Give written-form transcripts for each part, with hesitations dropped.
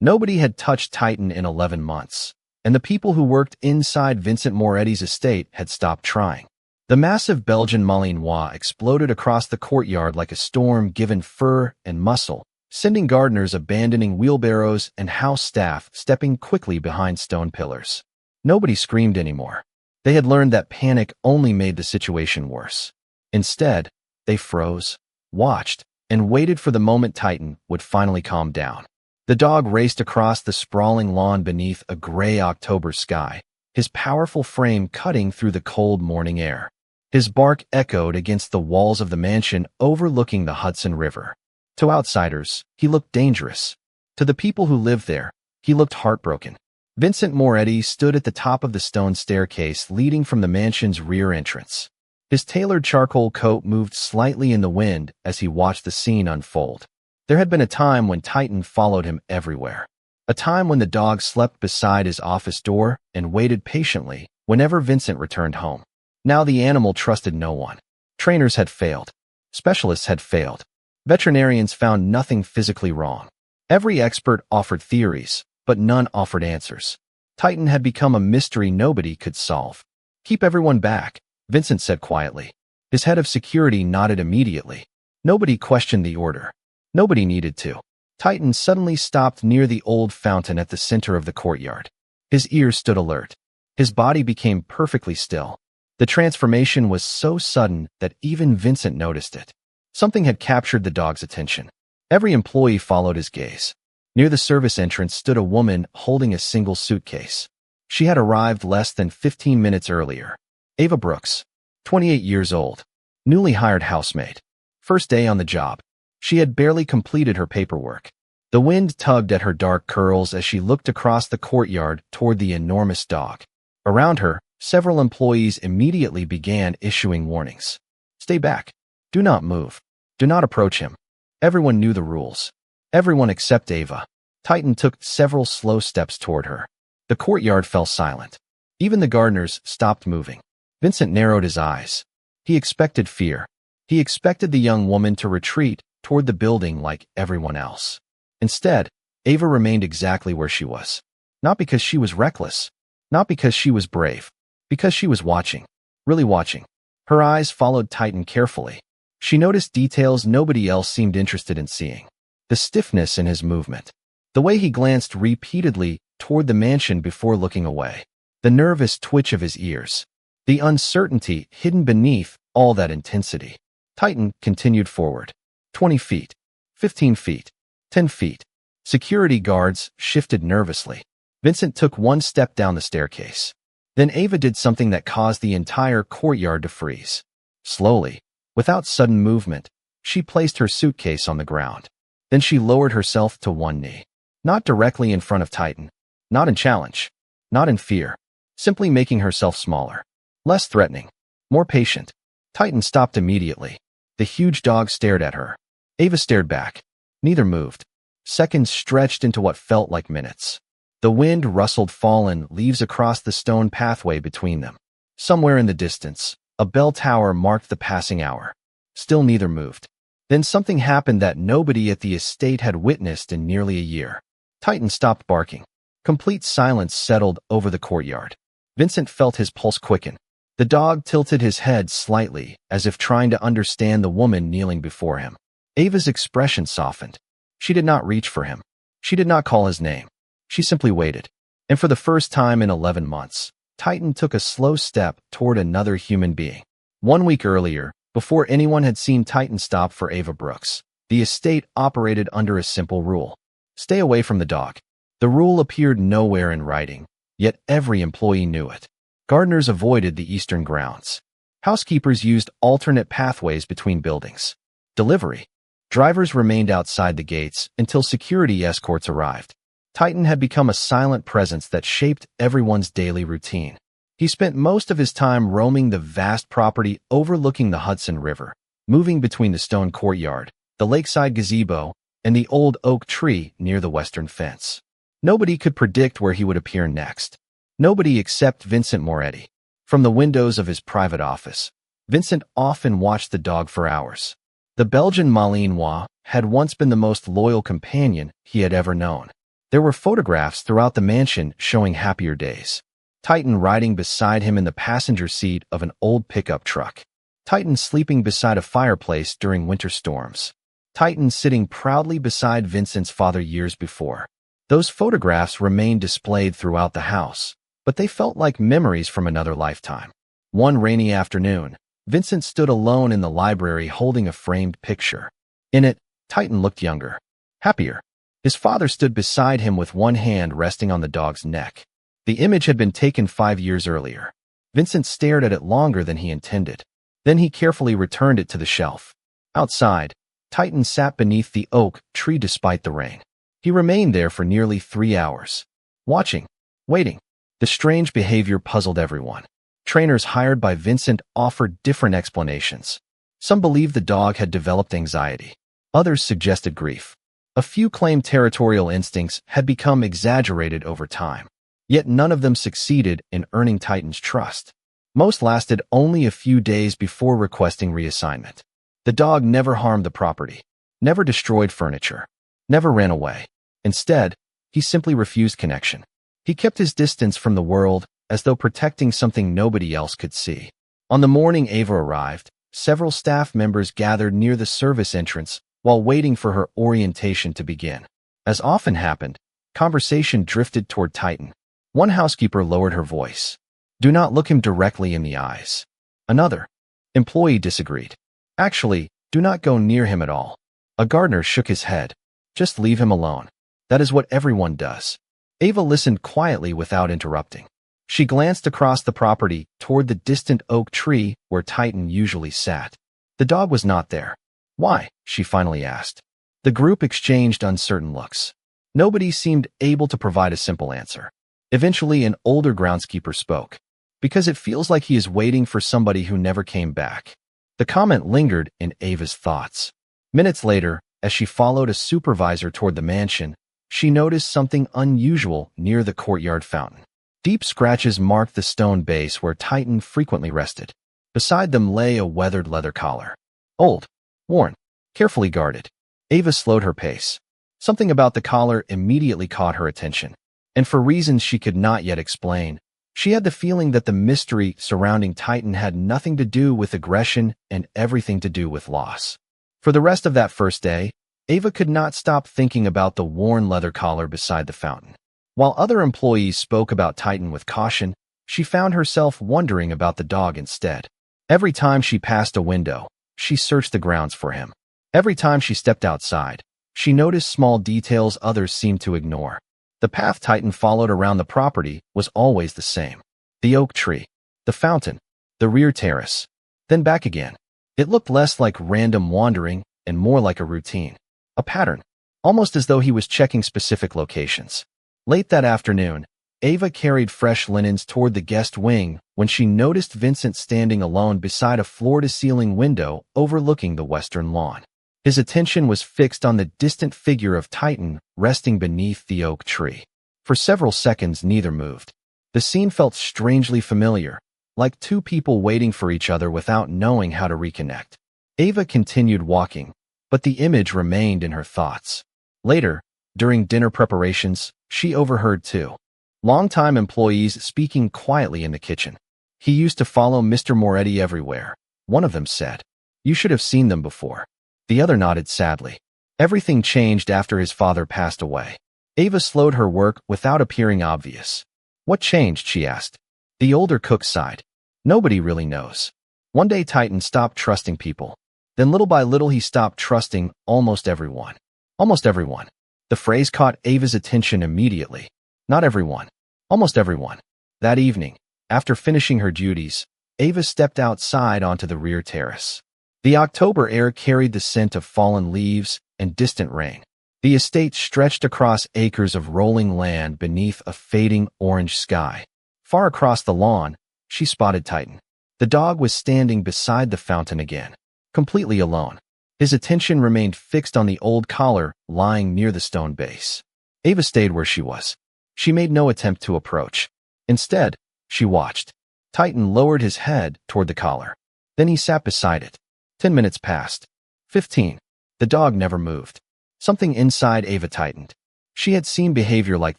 Nobody had touched Titan in 11 months, and the people who worked inside Vincent Moretti's estate had stopped trying. The massive Belgian Malinois exploded across the courtyard like a storm given fur and muscle, sending gardeners abandoning wheelbarrows and house staff stepping quickly behind stone pillars. Nobody screamed anymore. They had learned that panic only made the situation worse. Instead, they froze, watched, and waited for the moment Titan would finally calm down. The dog raced across the sprawling lawn beneath a gray October sky, his powerful frame cutting through the cold morning air. His bark echoed against the walls of the mansion overlooking the Hudson River. To outsiders, he looked dangerous. To the people who lived there, he looked heartbroken. Vincent Moretti stood at the top of the stone staircase leading from the mansion's rear entrance. His tailored charcoal coat moved slightly in the wind as he watched the scene unfold. There had been a time when Titan followed him everywhere. A time when the dog slept beside his office door and waited patiently whenever Vincent returned home. Now the animal trusted no one. Trainers had failed. Specialists had failed. Veterinarians found nothing physically wrong. Every expert offered theories, but none offered answers. Titan had become a mystery nobody could solve. "Keep everyone back," Vincent said quietly. His head of security nodded immediately. Nobody questioned the order. Nobody needed to. Titan suddenly stopped near the old fountain at the center of the courtyard. His ears stood alert. His body became perfectly still. The transformation was so sudden that even Vincent noticed it. Something had captured the dog's attention. Every employee followed his gaze. Near the service entrance stood a woman holding a single suitcase. She had arrived less than 15 minutes earlier. Ava Brooks, 28 years old, newly hired housemaid. First day on the job. She had barely completed her paperwork. The wind tugged at her dark curls as she looked across the courtyard toward the enormous dog. Around her, several employees immediately began issuing warnings. "Stay back. Do not move. Do not approach him." Everyone knew the rules. Everyone except Ava. Titan took several slow steps toward her. The courtyard fell silent. Even the gardeners stopped moving. Vincent narrowed his eyes. He expected fear. He expected the young woman to retreat toward the building like everyone else. Instead, Ava remained exactly where she was. Not because she was reckless. Not because she was brave. Because she was watching. Really watching. Her eyes followed Titan carefully. She noticed details nobody else seemed interested in seeing. The stiffness in his movement. The way he glanced repeatedly toward the mansion before looking away. The nervous twitch of his ears. The uncertainty hidden beneath all that intensity. Titan continued forward. 20 feet. 15 feet. 10 feet. Security guards shifted nervously. Vincent took one step down the staircase. Then Ava did something that caused the entire courtyard to freeze. Slowly, without sudden movement, she placed her suitcase on the ground. Then she lowered herself to one knee. Not directly in front of Titan. Not in challenge. Not in fear. Simply making herself smaller. Less threatening. More patient. Titan stopped immediately. The huge dog stared at her. Ava stared back. Neither moved. Seconds stretched into what felt like minutes. The wind rustled fallen leaves across the stone pathway between them. Somewhere in the distance, a bell tower marked the passing hour. Still neither moved. Then something happened that nobody at the estate had witnessed in nearly a year. Titan stopped barking. Complete silence settled over the courtyard. Vincent felt his pulse quicken. The dog tilted his head slightly, as if trying to understand the woman kneeling before him. Ava's expression softened. She did not reach for him. She did not call his name. She simply waited. And for the first time in 11 months, Titan took a slow step toward another human being. 1 week earlier, before anyone had seen Titan stop for Ava Brooks, the estate operated under a simple rule. Stay away from the dog. The rule appeared nowhere in writing, yet every employee knew it. Gardeners avoided the eastern grounds. Housekeepers used alternate pathways between buildings. Delivery. Drivers remained outside the gates until security escorts arrived. Titan had become a silent presence that shaped everyone's daily routine. He spent most of his time roaming the vast property overlooking the Hudson River, moving between the stone courtyard, the lakeside gazebo, and the old oak tree near the western fence. Nobody could predict where he would appear next. Nobody except Vincent Moretti. From the windows of his private office, Vincent often watched the dog for hours. The Belgian Malinois had once been the most loyal companion he had ever known. There were photographs throughout the mansion showing happier days. Titan riding beside him in the passenger seat of an old pickup truck. Titan sleeping beside a fireplace during winter storms. Titan sitting proudly beside Vincent's father years before. Those photographs remained displayed throughout the house, but they felt like memories from another lifetime. One rainy afternoon, Vincent stood alone in the library holding a framed picture. In it, Titan looked younger, happier. His father stood beside him with one hand resting on the dog's neck. The image had been taken 5 years earlier. Vincent stared at it longer than he intended. Then he carefully returned it to the shelf. Outside, Titan sat beneath the oak tree despite the rain. He remained there for nearly 3 hours, watching, waiting. The strange behavior puzzled everyone. Trainers hired by Vincent offered different explanations. Some believed the dog had developed anxiety. Others suggested grief. A few claimed territorial instincts had become exaggerated over time. Yet none of them succeeded in earning Titan's trust. Most lasted only a few days before requesting reassignment. The dog never harmed the property, never destroyed furniture, never ran away. Instead, he simply refused connection. He kept his distance from the world as though protecting something nobody else could see. On the morning Ava arrived, several staff members gathered near the service entrance while waiting for her orientation to begin. As often happened, conversation drifted toward Titan. One housekeeper lowered her voice. "Do not look him directly in the eyes." Another employee disagreed. "Actually, do not go near him at all." A gardener shook his head. "Just leave him alone. That is what everyone does." Ava listened quietly without interrupting. She glanced across the property toward the distant oak tree where Titan usually sat. The dog was not there. "Why?" she finally asked. The group exchanged uncertain looks. Nobody seemed able to provide a simple answer. Eventually, an older groundskeeper spoke. "Because it feels like he is waiting for somebody who never came back." The comment lingered in Ava's thoughts. Minutes later, as she followed a supervisor toward the mansion, she noticed something unusual near the courtyard fountain. Deep scratches marked the stone base where Titan frequently rested. Beside them lay a weathered leather collar. Old, worn, carefully guarded. Ava slowed her pace. Something about the collar immediately caught her attention, and for reasons she could not yet explain, she had the feeling that the mystery surrounding Titan had nothing to do with aggression and everything to do with loss. For the rest of that first day, Ava could not stop thinking about the worn leather collar beside the fountain. While other employees spoke about Titan with caution, she found herself wondering about the dog instead. Every time she passed a window, she searched the grounds for him. Every time she stepped outside, she noticed small details others seemed to ignore. The path Titan followed around the property was always the same. The oak tree, the fountain, the rear terrace, then back again. It looked less like random wandering and more like a routine, a pattern, almost as though he was checking specific locations. Late that afternoon, Ava carried fresh linens toward the guest wing when she noticed Vincent standing alone beside a floor-to-ceiling window overlooking the western lawn. His attention was fixed on the distant figure of Titan resting beneath the oak tree. For several seconds, neither moved. The scene felt strangely familiar, like two people waiting for each other without knowing how to reconnect. Ava continued walking, but the image remained in her thoughts. Later, during dinner preparations, she overheard two longtime employees speaking quietly in the kitchen. "He used to follow Mr. Moretti everywhere," one of them said. "You should have seen them before." The other nodded sadly. Everything changed after his father passed away. Ava slowed her work without appearing obvious. "What changed?" she asked. The older cook sighed. "Nobody really knows. One day Titan stopped trusting people. Then little by little he stopped trusting almost everyone." Almost everyone. The phrase caught Ava's attention immediately. Not everyone. Almost everyone. That evening, after finishing her duties, Ava stepped outside onto the rear terrace. The October air carried the scent of fallen leaves and distant rain. The estate stretched across acres of rolling land beneath a fading orange sky. Far across the lawn, she spotted Titan. The dog was standing beside the fountain again, completely alone. His attention remained fixed on the old collar lying near the stone base. Ava stayed where she was. She made no attempt to approach. Instead, she watched. Titan lowered his head toward the collar. Then he sat beside it. 10 minutes passed. 15. The dog never moved. Something inside Ava tightened. She had seen behavior like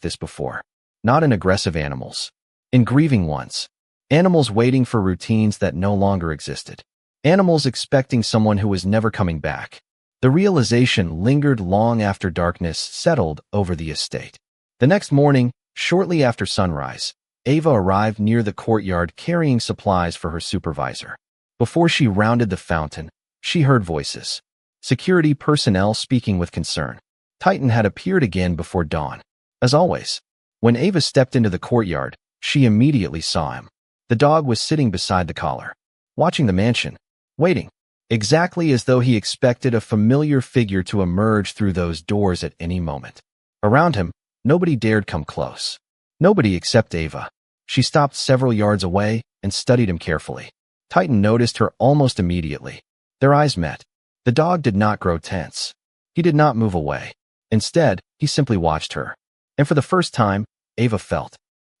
this before, not in aggressive animals, in grieving ones, animals waiting for routines that no longer existed, animals expecting someone who was never coming back. The realization lingered long after darkness settled over the estate. The next morning, shortly after sunrise, Ava arrived near the courtyard carrying supplies for her supervisor. Before she rounded the fountain, she heard voices. Security personnel speaking with concern. Titan had appeared again before dawn. As always, when Ava stepped into the courtyard, she immediately saw him. The dog was sitting beside the collar, watching the mansion, waiting, exactly as though he expected a familiar figure to emerge through those doors at any moment. Around him, nobody dared come close. Nobody except Ava. She stopped several yards away and studied him carefully. Titan noticed her almost immediately. Their eyes met. The dog did not grow tense. He did not move away. Instead, he simply watched her. And for the first time, Ava felt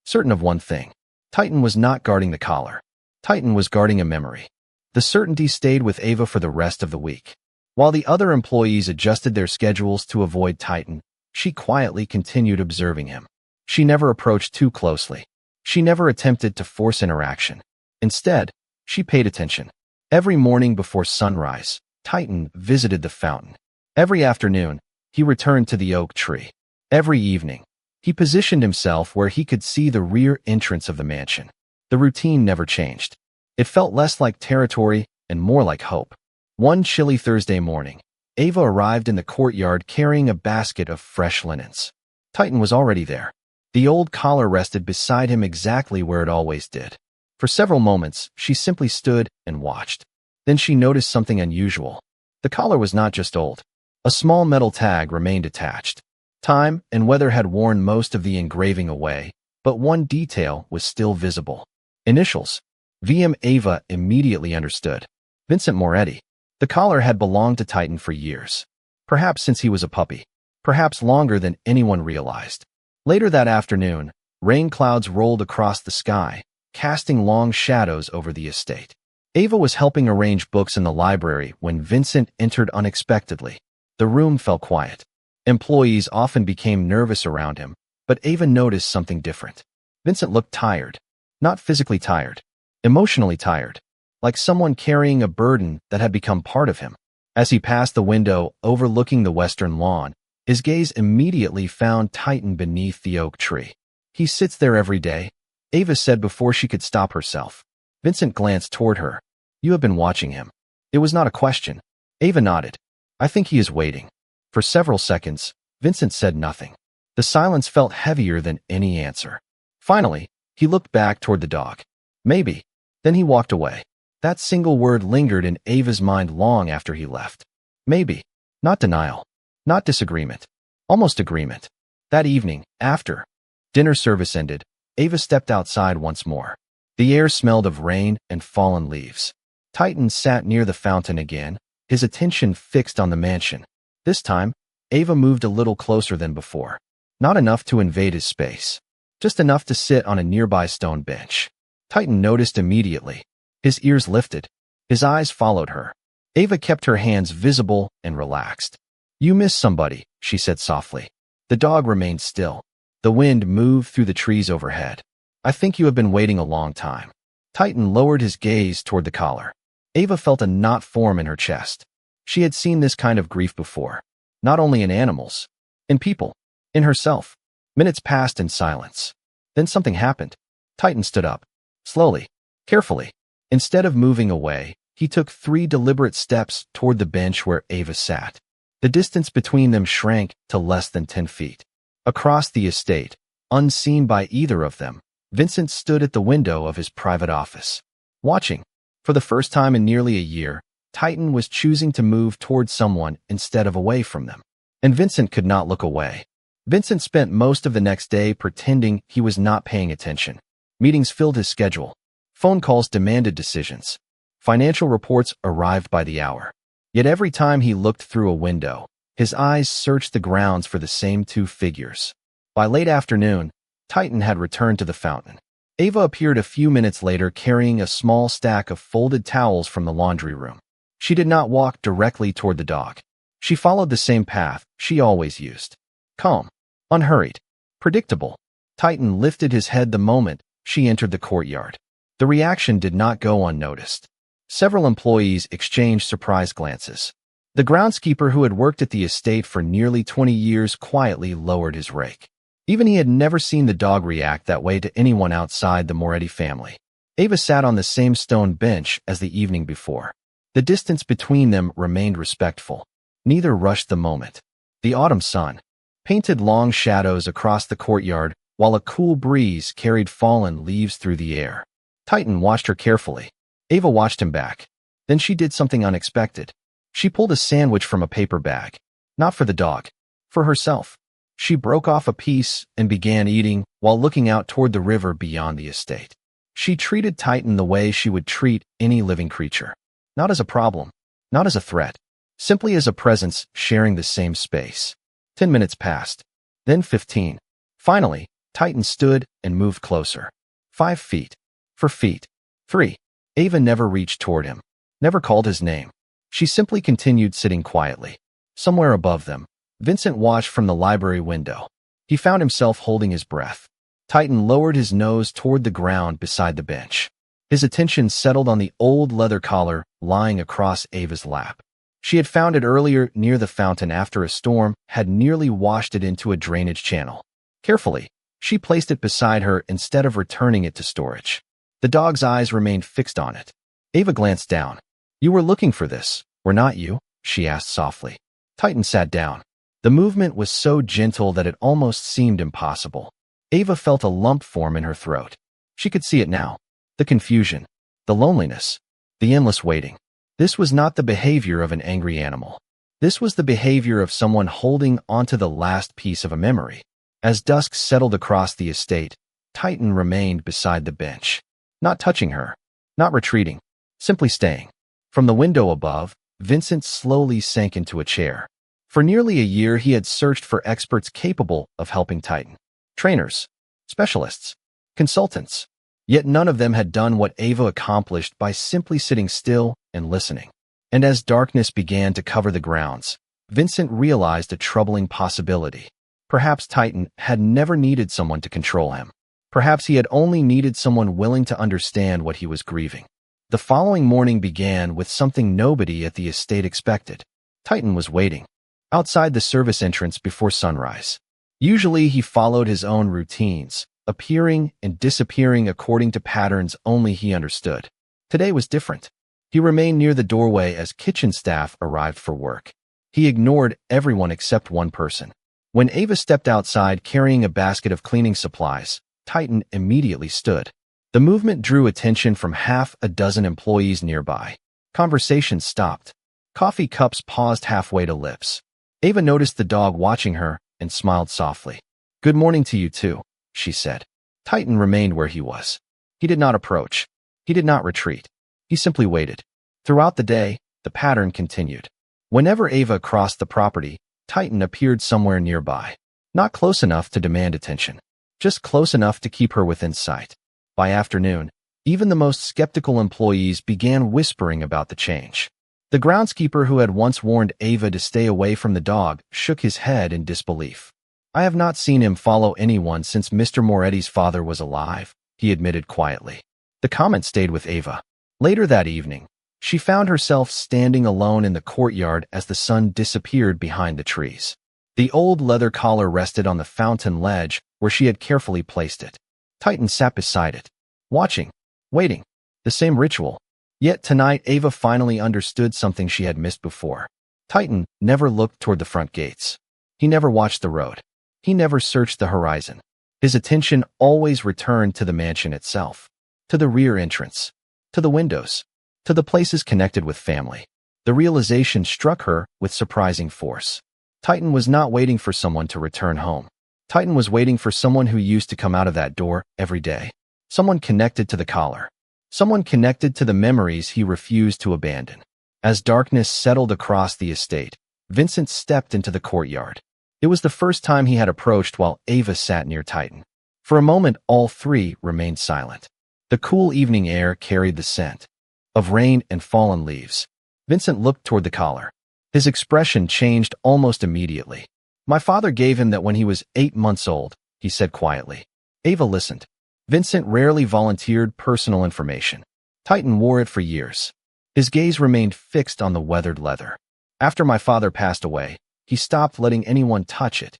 certain of one thing. Titan was not guarding the collar. Titan was guarding a memory. The certainty stayed with Ava for the rest of the week. While the other employees adjusted their schedules to avoid Titan, she quietly continued observing him. She never approached too closely. She never attempted to force interaction. Instead, she paid attention. Every morning before sunrise, Titan visited the fountain. Every afternoon, he returned to the oak tree. Every evening, he positioned himself where he could see the rear entrance of the mansion. The routine never changed. It felt less like territory and more like hope. One chilly Thursday morning, Ava arrived in the courtyard carrying a basket of fresh linens. Titan was already there. The old collar rested beside him exactly where it always did. For several moments, she simply stood and watched. Then she noticed something unusual. The collar was not just old. A small metal tag remained attached. Time and weather had worn most of the engraving away, but one detail was still visible. Initials. VM. Ava immediately understood. Vincent Moretti. The collar had belonged to Titan for years. Perhaps since he was a puppy. Perhaps longer than anyone realized. Later that afternoon, rain clouds rolled across the sky, casting long shadows over the estate. Ava was helping arrange books in the library when Vincent entered unexpectedly. The room fell quiet. Employees often became nervous around him, but Ava noticed something different. Vincent looked tired. Not physically tired. Emotionally tired. Like someone carrying a burden that had become part of him. As he passed the window overlooking the western lawn, his gaze immediately found Titan beneath the oak tree. He sits there every day, Ava said before she could stop herself. Vincent glanced toward her. You have been watching him. It was not a question. Ava nodded. I think he is waiting. For several seconds, Vincent said nothing. The silence felt heavier than any answer. Finally, he looked back toward the dog. Maybe. Then he walked away. That single word lingered in Ava's mind long after he left. Maybe. Not denial. Not disagreement. Almost agreement. That evening, after dinner service ended, Ava stepped outside once more. The air smelled of rain and fallen leaves. Titan sat near the fountain again, his attention fixed on the mansion. This time, Ava moved a little closer than before. Not enough to invade his space. Just enough to sit on a nearby stone bench. Titan noticed immediately. His ears lifted. His eyes followed her. Ava kept her hands visible and relaxed. You miss somebody, she said softly. The dog remained still. The wind moved through the trees overhead. I think you have been waiting a long time. Titan lowered his gaze toward the collar. Ava felt a knot form in her chest. She had seen this kind of grief before. Not only in animals, in people, in herself. Minutes passed in silence. Then something happened. Titan stood up. Slowly, carefully. Instead of moving away, he took 3 deliberate steps toward the bench where Ava sat. The distance between them shrank to less than 10 feet. Across the estate, unseen by either of them, Vincent stood at the window of his private office. Watching. For the first time in nearly a year, Titan was choosing to move toward someone instead of away from them. And Vincent could not look away. Vincent spent most of the next day pretending he was not paying attention. Meetings filled his schedule. Phone calls demanded decisions. Financial reports arrived by the hour. Yet every time he looked through a window, his eyes searched the grounds for the same 2 figures. By late afternoon, Titan had returned to the fountain. Ava appeared a few minutes later carrying a small stack of folded towels from the laundry room. She did not walk directly toward the dog. She followed the same path she always used. Calm. Unhurried. Predictable. Titan lifted his head the moment she entered the courtyard. The reaction did not go unnoticed. Several employees exchanged surprised glances. The groundskeeper who had worked at the estate for nearly 20 years quietly lowered his rake. Even he had never seen the dog react that way to anyone outside the Moretti family. Ava sat on the same stone bench as the evening before. The distance between them remained respectful. Neither rushed the moment. The autumn sun painted long shadows across the courtyard while a cool breeze carried fallen leaves through the air. Titan watched her carefully. Ava watched him back. Then she did something unexpected. She pulled a sandwich from a paper bag. Not for the dog. For herself. She broke off a piece and began eating while looking out toward the river beyond the estate. She treated Titan the way she would treat any living creature. Not as a problem. Not as a threat. Simply as a presence sharing the same space. 10 minutes passed. Then 15. Finally, Titan stood and moved closer. 5 feet. 4 feet. 3. Ava never reached toward him. Never called his name. She simply continued sitting quietly. Somewhere above them, Vincent watched from the library window. He found himself holding his breath. Titan lowered his nose toward the ground beside the bench. His attention settled on the old leather collar lying across Ava's lap. She had found it earlier near the fountain after a storm had nearly washed it into a drainage channel. Carefully, she placed it beside her instead of returning it to storage. The dog's eyes remained fixed on it. Ava glanced down. "You were looking for this, were not you?" she asked softly. Titan sat down. The movement was so gentle that it almost seemed impossible. Ava felt a lump form in her throat. She could see it now. The confusion. The loneliness. The endless waiting. This was not the behavior of an angry animal. This was the behavior of someone holding onto the last piece of a memory. As dusk settled across the estate, Titan remained beside the bench. Not touching her. Not retreating. Simply staying. From the window above, Vincent slowly sank into a chair. For nearly a year, he had searched for experts capable of helping Titan. Trainers, specialists, consultants. Yet none of them had done what Ava accomplished by simply sitting still and listening. And as darkness began to cover the grounds, Vincent realized a troubling possibility. Perhaps Titan had never needed someone to control him. Perhaps he had only needed someone willing to understand what he was grieving. The following morning began with something nobody at the estate expected. Titan was waiting outside the service entrance before sunrise. Usually he followed his own routines, appearing and disappearing according to patterns only he understood. Today was different. He remained near the doorway as kitchen staff arrived for work. He ignored everyone except one person. When Ava stepped outside carrying a basket of cleaning supplies, Titan immediately stood. The movement drew attention from half a dozen employees nearby. Conversation stopped. Coffee cups paused halfway to lips. Ava noticed the dog watching her and smiled softly. "Good morning to you too," she said. Titan remained where he was. He did not approach. He did not retreat. He simply waited. Throughout the day, the pattern continued. Whenever Ava crossed the property, Titan appeared somewhere nearby. Not close enough to demand attention. Just close enough to keep her within sight. By afternoon, even the most skeptical employees began whispering about the change. The groundskeeper who had once warned Ava to stay away from the dog shook his head in disbelief. "I have not seen him follow anyone since Mr. Moretti's father was alive," he admitted quietly. The comment stayed with Ava. Later that evening, she found herself standing alone in the courtyard as the sun disappeared behind the trees. The old leather collar rested on the fountain ledge where she had carefully placed it. Titan sat beside it, watching, waiting. The same ritual. Yet tonight Ava finally understood something she had missed before. Titan never looked toward the front gates. He never watched the road. He never searched the horizon. His attention always returned to the mansion itself, to the rear entrance, to the windows, to the places connected with family. The realization struck her with surprising force. Titan was not waiting for someone to return home. Titan was waiting for someone who used to come out of that door every day. Someone connected to the collar. Someone connected to the memories he refused to abandon. As darkness settled across the estate, Vincent stepped into the courtyard. It was the first time he had approached while Ava sat near Titan. For a moment, all three remained silent. The cool evening air carried the scent of rain and fallen leaves. Vincent looked toward the collar. His expression changed almost immediately. My father gave him that when he was 8 months old, he said quietly. Ava listened. Vincent rarely volunteered personal information. Titan wore it for years. His gaze remained fixed on the weathered leather. After my father passed away, he stopped letting anyone touch it.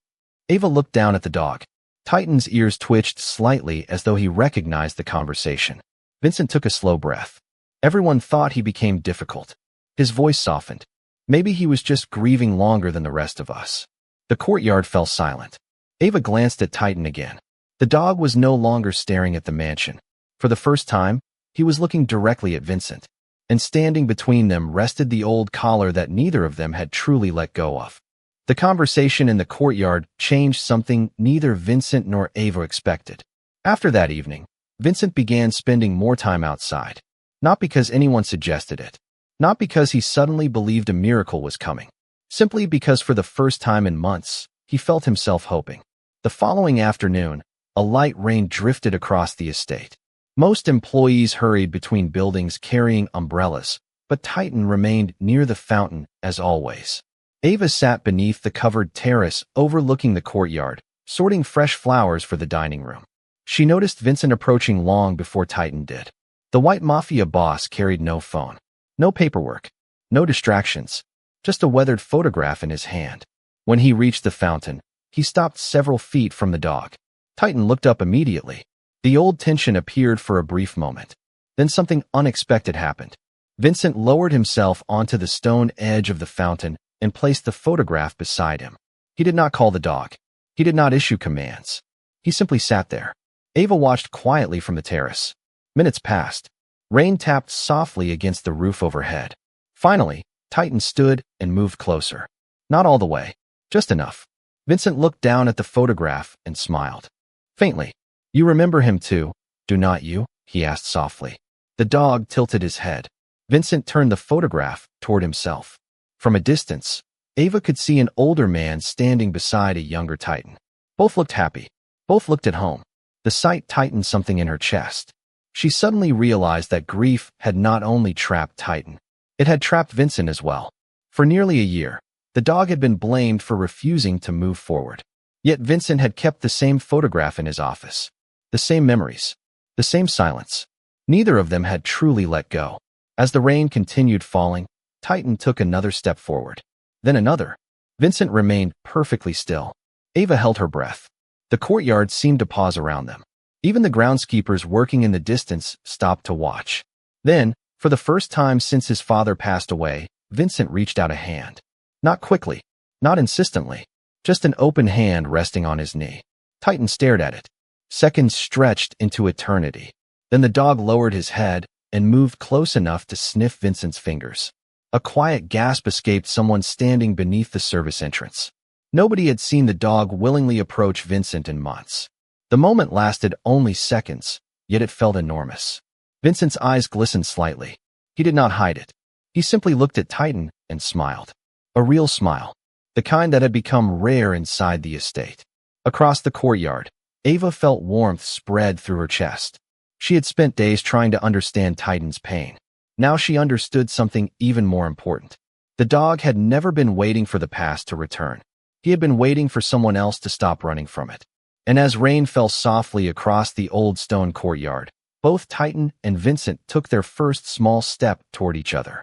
Ava looked down at the dog. Titan's ears twitched slightly as though he recognized the conversation. Vincent took a slow breath. Everyone thought he became difficult. His voice softened. Maybe he was just grieving longer than the rest of us. The courtyard fell silent. Ava glanced at Titan again. The dog was no longer staring at the mansion. For the first time, he was looking directly at Vincent. And standing between them rested the old collar that neither of them had truly let go of. The conversation in the courtyard changed something neither Vincent nor Ava expected. After that evening, Vincent began spending more time outside. Not because anyone suggested it. Not because he suddenly believed a miracle was coming. Simply because for the first time in months, he felt himself hoping. The following afternoon, a light rain drifted across the estate. Most employees hurried between buildings carrying umbrellas, but Titan remained near the fountain as always. Ava sat beneath the covered terrace overlooking the courtyard, sorting fresh flowers for the dining room. She noticed Vincent approaching long before Titan did. The white Mafia Boss carried no phone, no paperwork, no distractions, just a weathered photograph in his hand. When he reached the fountain, he stopped several feet from the dog. Titan looked up immediately. The old tension appeared for a brief moment. Then something unexpected happened. Vincent lowered himself onto the stone edge of the fountain and placed the photograph beside him. He did not call the dog. He did not issue commands. He simply sat there. Ava watched quietly from the terrace. Minutes passed. Rain tapped softly against the roof overhead. Finally, Titan stood and moved closer. Not all the way, just enough. Vincent looked down at the photograph and smiled. Faintly. You remember him too, do not you? He asked softly. The dog tilted his head. Vincent turned the photograph toward himself. From a distance, Ava could see an older man standing beside a younger Titan. Both looked happy. Both looked at home. The sight tightened something in her chest. She suddenly realized that grief had not only trapped Titan. It had trapped Vincent as well. For nearly a year, the dog had been blamed for refusing to move forward. Yet Vincent had kept the same photograph in his office. The same memories. The same silence. Neither of them had truly let go. As the rain continued falling, Titan took another step forward. Then another. Vincent remained perfectly still. Ava held her breath. The courtyard seemed to pause around them. Even the groundskeepers working in the distance stopped to watch. Then, for the first time since his father passed away, Vincent reached out a hand. Not quickly, not insistently, just an open hand resting on his knee. Titan stared at it. Seconds stretched into eternity. Then the dog lowered his head and moved close enough to sniff Vincent's fingers. A quiet gasp escaped someone standing beneath the service entrance. Nobody had seen the dog willingly approach Vincent in months. The moment lasted only seconds, yet it felt enormous. Vincent's eyes glistened slightly. He did not hide it. He simply looked at Titan and smiled. A real smile. The kind that had become rare inside the estate. Across the courtyard, Ava felt warmth spread through her chest. She had spent days trying to understand Titan's pain. Now she understood something even more important. The dog had never been waiting for the past to return. He had been waiting for someone else to stop running from it. And as rain fell softly across the old stone courtyard, both Titan and Vincent took their first small step toward each other.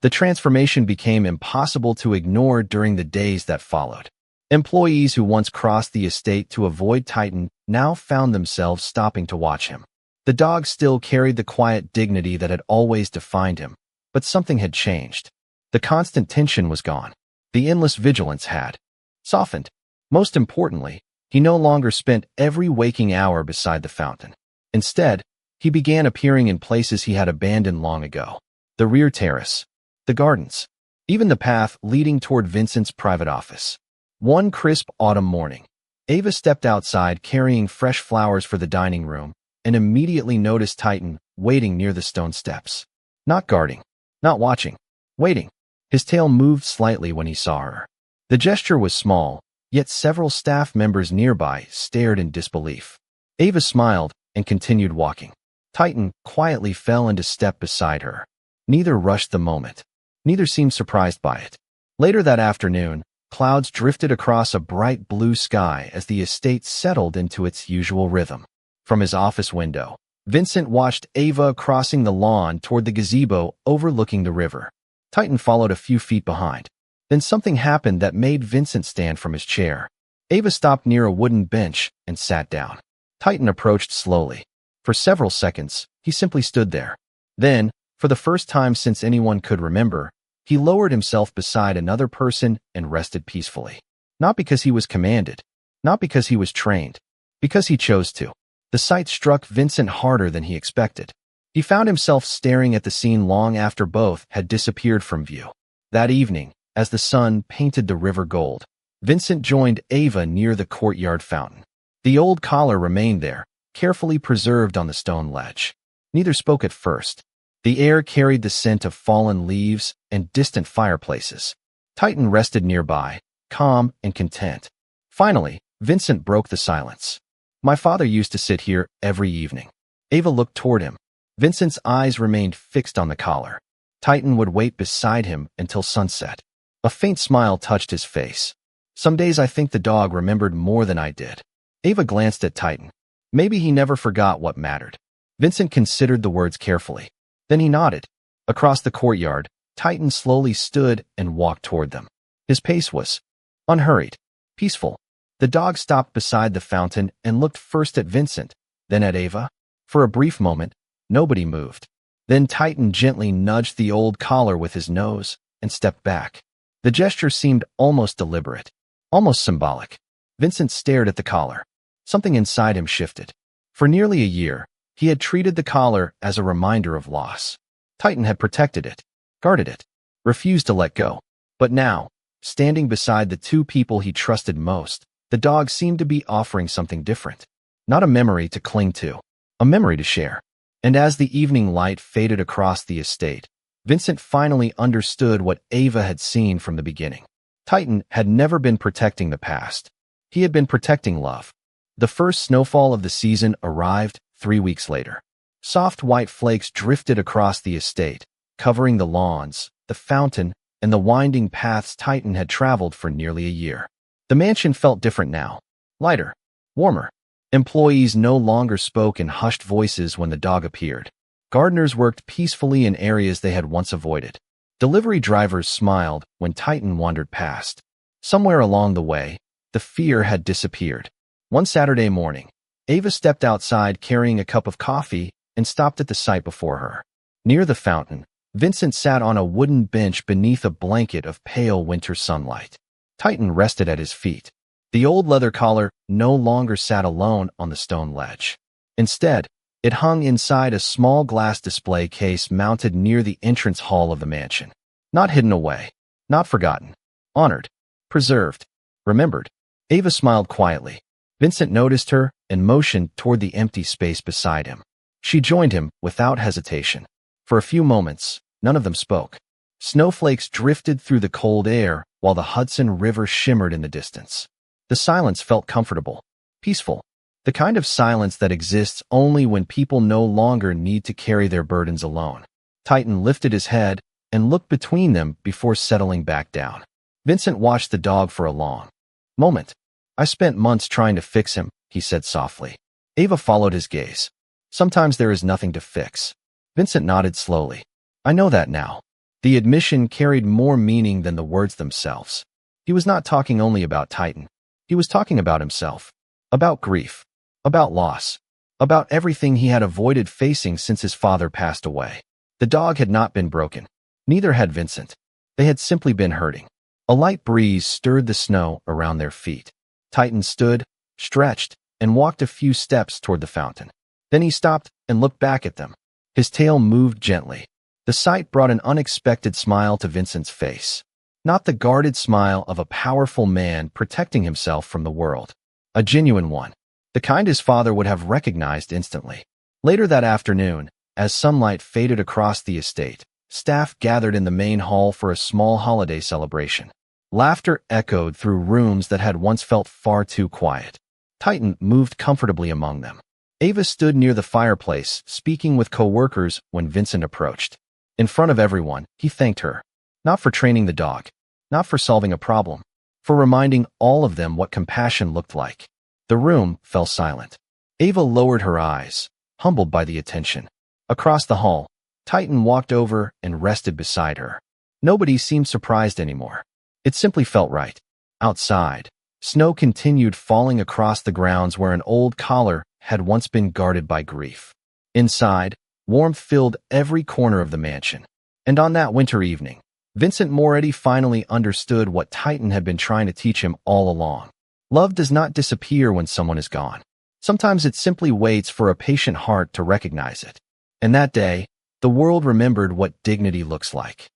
The transformation became impossible to ignore during the days that followed. Employees who once crossed the estate to avoid Titan now found themselves stopping to watch him. The dog still carried the quiet dignity that had always defined him, but something had changed. The constant tension was gone. The endless vigilance had softened. Most importantly, he no longer spent every waking hour beside the fountain. Instead, he began appearing in places he had abandoned long ago. The rear terrace, the gardens, even the path leading toward Vincent's private office. One crisp autumn morning, Ava stepped outside carrying fresh flowers for the dining room and immediately noticed Titan waiting near the stone steps. Not guarding, not watching, waiting. His tail moved slightly when he saw her. The gesture was small, yet several staff members nearby stared in disbelief. Ava smiled and continued walking. Titan quietly fell into step beside her. Neither rushed the moment. Neither seemed surprised by it. Later that afternoon, Clouds drifted across a bright blue sky as the estate settled into its usual rhythm. From his office window, Vincent watched Ava crossing the lawn toward the gazebo overlooking the river. Titan followed a few feet behind. Then something happened that made Vincent stand from his chair. Ava stopped near a wooden bench and sat down. Titan approached slowly. For several seconds, he simply stood there. Then, for the first time since anyone could remember, he lowered himself beside another person and rested peacefully. Not because he was commanded, not because he was trained, because he chose to. The sight struck Vincent harder than he expected. He found himself staring at the scene long after both had disappeared from view. That evening, as the sun painted the river gold, Vincent joined Ava near the courtyard fountain. The old collar remained there, carefully preserved on the stone ledge. Neither spoke at first. The air carried the scent of fallen leaves and distant fireplaces. Titan rested nearby, calm and content. Finally, Vincent broke the silence. My father used to sit here every evening. Ava looked toward him. Vincent's eyes remained fixed on the collar. Titan would wait beside him until sunset. A faint smile touched his face. Some days I think the dog remembered more than I did. Ava glanced at Titan. Maybe he never forgot what mattered. Vincent considered the words carefully. Then he nodded. Across the courtyard, Titan slowly stood and walked toward them. His pace was unhurried, peaceful. The dog stopped beside the fountain and looked first at Vincent, then at Ava. For a brief moment, nobody moved. Then Titan gently nudged the old collar with his nose and stepped back. The gesture seemed almost deliberate, almost symbolic. Vincent stared at the collar. Something inside him shifted. For nearly a year, he had treated the collar as a reminder of loss. Titan had protected it, guarded it, refused to let go. But now, standing beside the two people he trusted most, the dog seemed to be offering something different. Not a memory to cling to, a memory to share. And as the evening light faded across the estate, Vincent finally understood what Ava had seen from the beginning. Titan had never been protecting the past. He had been protecting love. The first snowfall of the season arrived 3 weeks later. Soft white flakes drifted across the estate, covering the lawns, the fountain, and the winding paths Titan had traveled for nearly a year. The mansion felt different now. Lighter, warmer. Employees no longer spoke in hushed voices when the dog appeared. Gardeners worked peacefully in areas they had once avoided. Delivery drivers smiled when Titan wandered past. Somewhere along the way, the fear had disappeared. One Saturday morning, Ava stepped outside carrying a cup of coffee and stopped at the sight before her. Near the fountain, Vincent sat on a wooden bench beneath a blanket of pale winter sunlight. Titan rested at his feet. The old leather collar no longer sat alone on the stone ledge. Instead, it hung inside a small glass display case mounted near the entrance hall of the mansion. Not hidden away, not forgotten, honored, preserved, remembered. Ava smiled quietly. Vincent noticed her and motioned toward the empty space beside him. She joined him without hesitation. For a few moments, none of them spoke. Snowflakes drifted through the cold air while the Hudson River shimmered in the distance. The silence felt comfortable, peaceful, the kind of silence that exists only when people no longer need to carry their burdens alone. Titan lifted his head and looked between them before settling back down. Vincent watched the dog for a long moment. I spent months trying to fix him, he said softly. Ava followed his gaze. Sometimes there is nothing to fix. Vincent nodded slowly. I know that now. The admission carried more meaning than the words themselves. He was not talking only about Titan. He was talking about himself, about grief, about loss, about everything he had avoided facing since his father passed away. The dog had not been broken. Neither had Vincent. They had simply been hurting. A light breeze stirred the snow around their feet. Titan stood, stretched, and walked a few steps toward the fountain. Then he stopped and looked back at them. His tail moved gently. The sight brought an unexpected smile to Vincent's face. Not the guarded smile of a powerful man protecting himself from the world. A genuine one. The kind his father would have recognized instantly. Later that afternoon, as sunlight faded across the estate, staff gathered in the main hall for a small holiday celebration. Laughter echoed through rooms that had once felt far too quiet. Titan moved comfortably among them. Ava stood near the fireplace, speaking with co-workers when Vincent approached. In front of everyone, he thanked her. Not for training the dog, not for solving a problem, for reminding all of them what compassion looked like. The room fell silent. Ava lowered her eyes, humbled by the attention. Across the hall, Titan walked over and rested beside her. Nobody seemed surprised anymore. It simply felt right. Outside, snow continued falling across the grounds where an old collar had once been guarded by grief. Inside, warmth filled every corner of the mansion. And on that winter evening, Vincent Moretti finally understood what Titan had been trying to teach him all along. Love does not disappear when someone is gone. Sometimes it simply waits for a patient heart to recognize it. And that day, the world remembered what dignity looks like.